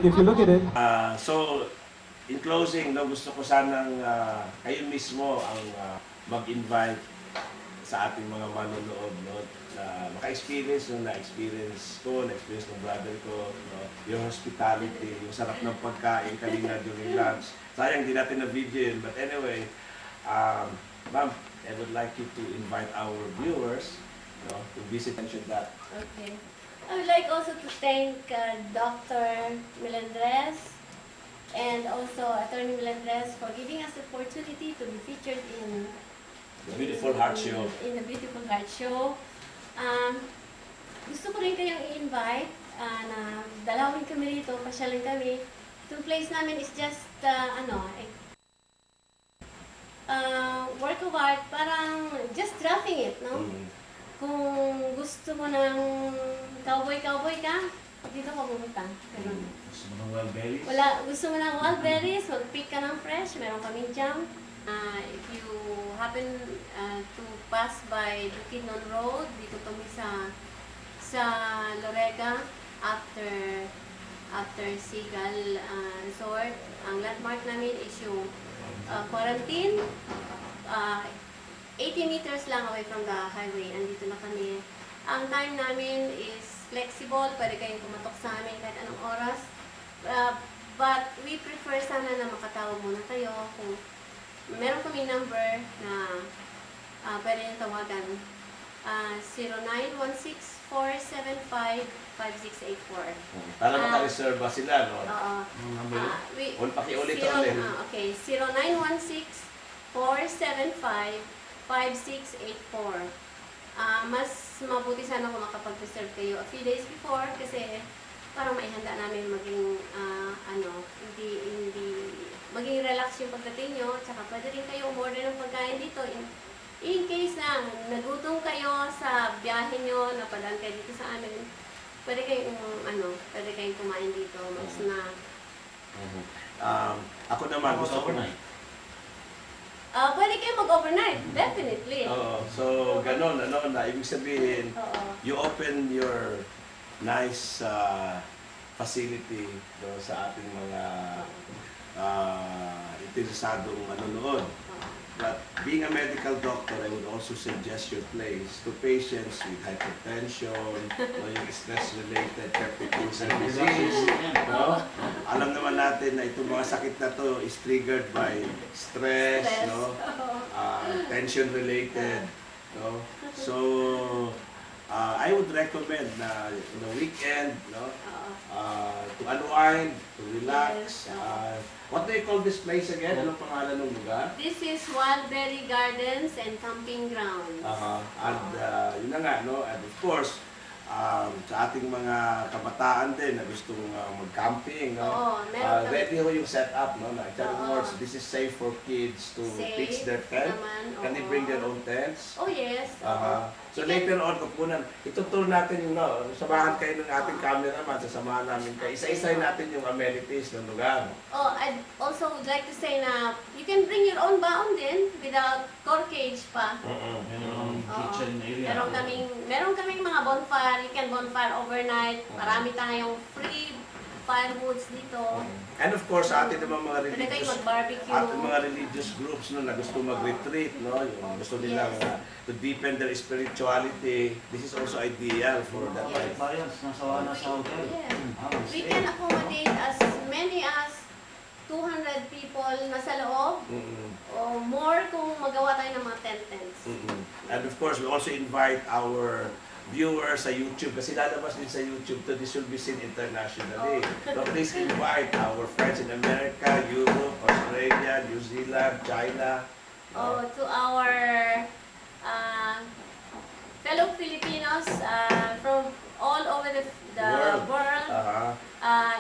If you look at it, So, in closing, no, gusto ko sanang kayo mismo ang mag-invite sa ating mga manonood, no, na maka-experience yung na-experience ko, na-experience ng brother ko, no, yung hospitality, yung sarap ng pagkain kanina during lunch. Sayang, di natin na-video yun. But anyway, ma'am, I would like you to invite our viewers, no, to visit and should that. Okay. I would like also to thank Dr. Melendres and also Attorney Melendres for giving us the opportunity to be featured in The Beautiful Heart Show. In the Beautiful Heart Show. Gusto ko rin kayong i-invite na dalawin kami rito, pasyalan kami. Itong place namin is just work of art, parang just roughing it, no? Kung gusto mo ng cowboy-cowboy ka, dito ka pumunta. Ganun. Gusto mo ng wild berries? Gusto mo ng wild berries, mag-pick ka ng fresh, meron kaming jam. If you happen to pass by Bukidnon Road, dito kami sa Lorega, after Seagull Resort. Ang landmark namin is yung quarantine. 80 meters lang away from the highway. Andito na kami. Ang time namin is flexible. Pwede kayong kumatok sa amin kahit anong oras. But we prefer sana na makatawag muna kayo. Kung meron kami number na pwede nyo tawagan. 0916-475-5684. Para makareserva sila, no? Oo. Pakiulit ulit. Okay, 0916-475-5684. Mas mabuti sana kung makapag-reserve kayo a few days before kasi parang maihanda namin maging hindi maging relax yung pagdating nyo, tsaka pwede rin kayo umorder ng pagkain dito in case na nagutom kayo sa biyahe nyo, napadaan kayo dito sa amin, pwede kayong kumain dito, mag-snack. Ako naman, gusto ko na. Pwede kayo mag-overnight, definitely. So, ganon, na ibig sabihin, Oo. you open your nice facility sa ating mga interesadong manonood. But being a medical doctor, I would also suggest your place to patients with hypertension o yung stress-related cardiovascular disease. No? Alam naman natin na itong mga sakit na to is triggered by stress, no? Tension-related. No? So, I would recommend na in the weekend, no? To unwind, to relax. What do you call this place again? Anong pangalan ng lugar? This is Wildberry Gardens and Camping Grounds. Yun na nga, no? And of course, sa ating mga kabataan din na gustong mag-camping, no? Oo, meron kami. Ready ho yung setup, no? In other words, this is safe for kids to pitch their tent. Can they bring their own tents? Oh, yes. So later on, kupunan, ituturo natin yung, no, samahan kayo ng ating cameraman, sasamahan namin kayo. Isa-isay natin yung amenities ng lugar. I'd also would like to say na you can bring your own baon din without corkage pa. Kitchen area. Meron kaming mga bonfire. You can bonfire overnight. Marami tayong free firewoods dito. And of course, atin naman mga Pwede kayo religious, mag-barbecue. ating mga religious groups no, na gusto mag-retreat, no, yung gusto nilang to deepen their spirituality. This is also ideal for that. Yes. Bayans, nasawa na sa hotel. Yes. We Stay. can accommodate as many as 200 people na sa loob o more kung magawa tayo ng mga tents. And of course, we also invite our viewers sa YouTube kasi lalabas din sa YouTube to this will be seen internationally. So please invite our friends in America, Europe, Australia, New Zealand, China. To our fellow Filipinos from all over the world.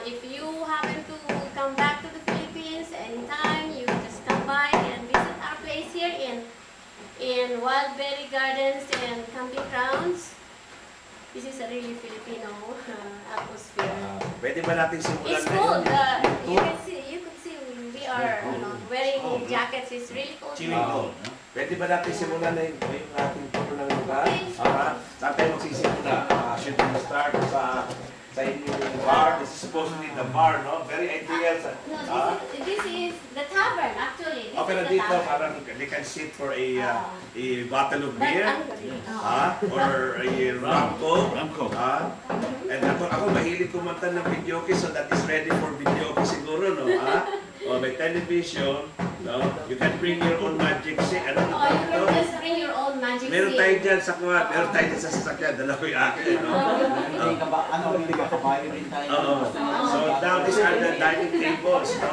If you happen to come back to the Philippines anytime, you just come by and visit our place here in Wildberry Gardens and Camping Grounds. This is a really Filipino atmosphere. Pwede ba natin simulan It's cold. You could see we are wearing jackets. It's really cold. Pwede ba natin simulan na yung ating tour ng lugar? Okay. Saan tayo magsisimula? Should we start sa sa inyong bar. This is supposedly the bar, no? Very ideal. No, this is the tavern actually. This Pero is the dito, tavern. parang they can sit for a bottle of But beer. Or a Ramco. And ako mahilig kumanta ng videoke, so that is ready for videoke siguro, no? O may television, no? You can bring your own magic stick. Ano Oh, you can just bring your own magic Meron stick. tayo dyan sa kuha, meron tayo dyan sa sasakyan, dala ko yung akin, no? Hindi ka ba, hindi ka kabayo rin tayo. Oo. So now these are the dining tables, no?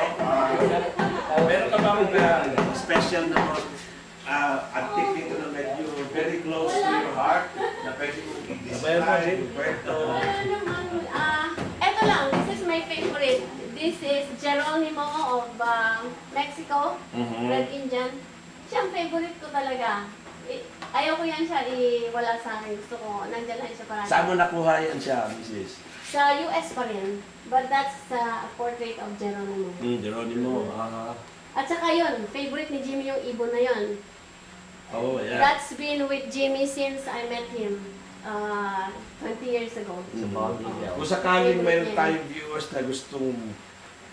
Meron ka bang special na antique dito na medyo very close to your heart na pwede mong i-describe, kwento? Wala naman. Eto lang, this is my favorite. This is Geronimo of Mexico, Red Indian. Siya ang favorite ko talaga. Ayaw ko yan siya wala sa akin. Gusto ko, nandyan lang siya parang. Saan mo nakuha yan siya, Mrs.? Sa US pa rin. But that's a portrait of Geronimo. Geronimo. At saka yun, favorite ni Jimmy yung ibon na yun. Oh, yeah. That's been with Jimmy since I met him 20 years ago. Kung sakaling mayroon tayong viewers na gustong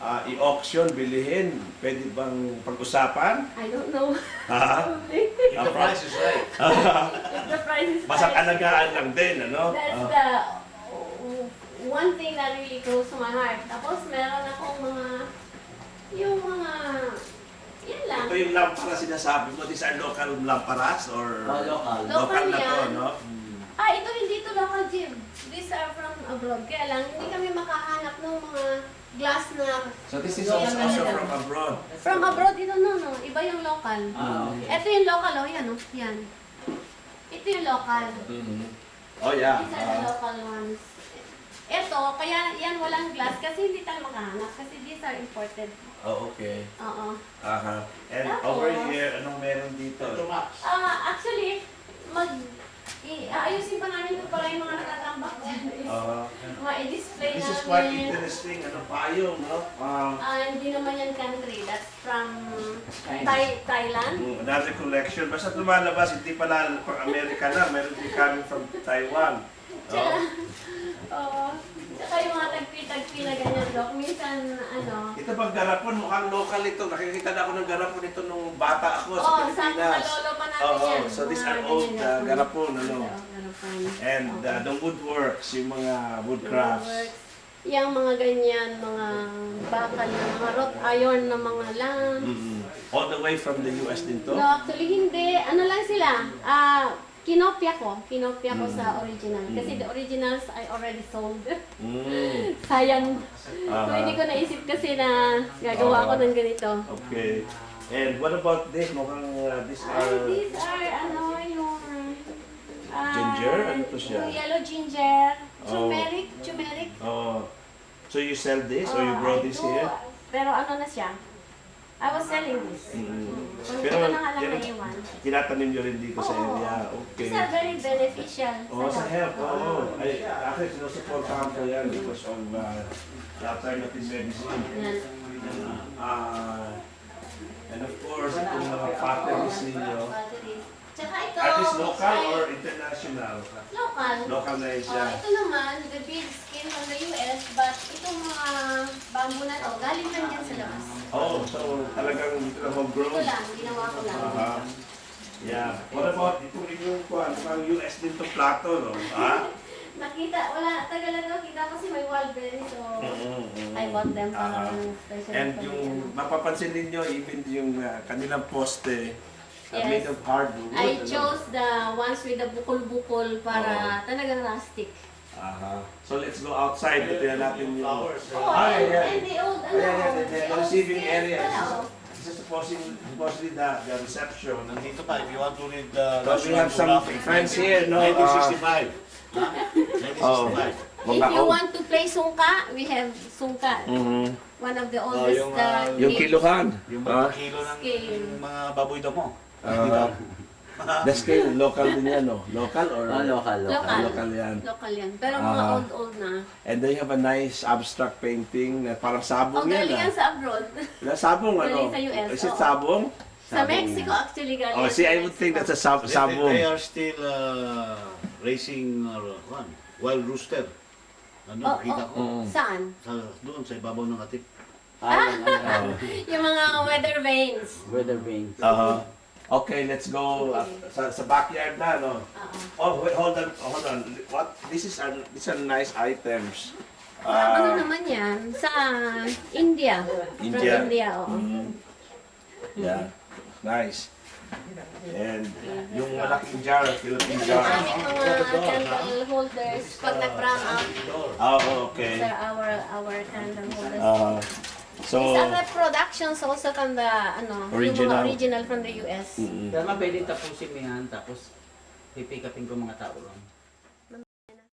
i-auction, bilihin, pwede bang pag-usapan? I don't know. Ha? If the price is right. If the price is Basta right. alagaan lang din, ano? That's the one thing that really close to my heart. Tapos meron akong yung mga, yan lang. Ito yung lampara sinasabi mo, these are local lamparas or Local. local na to, yan. no? Ito hindi to local, Jim. These are from abroad. Kaya lang, hindi kami makahanap ng mga glass na So this is also from abroad. from abroad. Ito, no. Iba yung local. Okay. Ito yung local, yan, oh. Yan. Ito yung local. Oh, yeah. These are the local ones. Ito, kaya yan walang glass kasi hindi tayo makahanap kasi these are imported. Oh, okay. Oo. And Tapos, over here, anong meron dito? Actually, aayusin pa namin ito para yung mga nakatambak dyan. Mga i-display This namin. is quite interesting. Ano, payong, no? Hindi naman yan country. That's from Thailand. Another collection. Basta lumalabas, hindi pala for America na. Meron din coming from Taiwan. Tsaka, oo. Tsaka yung mga tagpi-tagpi na ganyan, Doc. Minsan, Ito bang garapon? Mukhang local ito. Nakikita na ako ng garapon ito nung bata ako sa sa mga Pilipinas. lolo pa natin yan. So these are Mga old ganyan, garapon, ano? Garapon. And the woodworks, yung mga woodcrafts. Yung mga ganyan, mga bakal na mga wrought iron na mga lamp. All the way from the US din to? No, actually hindi. Ano lang sila? Kinopya ko sa original. Kasi the originals I already sold. Sayang. So hindi ko naisip kasi na gagawa ko ng ganito. Okay. And what about this? Mukhang these are... These are yung... Ginger? Ano to siya? Yung yellow ginger. Oh. Turmeric. Oh. So you sell this or you brought I this do. here? Pero ano na siya? I was selling this. Pero Pero na nga lang yan- naiwan. Tinatanim nyo rin dito sa Oo. area. Okay. These are very beneficial. Oh, sa health, oo. Ay, actually, sinusuportahan ko yan because of the alternative medicine. Yan. And of course, itong mga potteries ninyo. Batteries. Tsaka ito. Are these local ay, or international? Local. Local na yun siya. Ito naman, the big skin from the US, but itong mga bamboo na to, galing lang yan sa labas. Oh, so talagang dito na homegrown? Ito lang, ginawa ko lang. Yeah. What about itong inyong kuhan? Mukhang US din to plato, no? Nakita, tagal na nakita kasi may wallberry, so I bought them para special. And for yung me, mapapansin ninyo, even yung kanilang poste, Yes. made of hardwood. I chose the ones with the bukol-bukol para talagang rustic. So let's go outside. Ito na natin yung... Flowers. Oh, and the old, the receiving area. pala, This is supposedly the reception. Nandito pa, if you want to read the But we have some friends here, no? 1965. Oh. 1965. If you want to play sungka, we have sungka. One of the oldest Yung games. kiluhan. Yung mga kilo ng Scale. yung mga baboy daw mo. The scale, local din yan, no? Local or? Local. Local yan. Local yan. Pero mga old na. And they have a nice abstract painting na parang sabong yan. Galing yan sa abroad. Sabong ano? Galing sa US, Is it oo. sabong? Sa Mexico actually galing. Oh, yan see, sa I would think Mexico. that's a sabong. They are still raising wild rooster. Ano, Oh, kita ko. Saan? Doon, sa ibabaw ng atip. Yung mga weather vanes. Weather vanes. Okay, let's go sa backyard na, no? Oh, wait, hold on. What? These are nice items. Ano naman yan? Sa India. India. From India, oo. Yeah, nice. And yung malaking jar, Philippine jar. Aming mga candle holders pag nag-brown out. Oh, okay. These are our candle holders. So, These are the productions also from the, yung Original. mga original from the US. Kaya nga pwede tapusin mo yan, tapos pipick upin ko mga tao lang.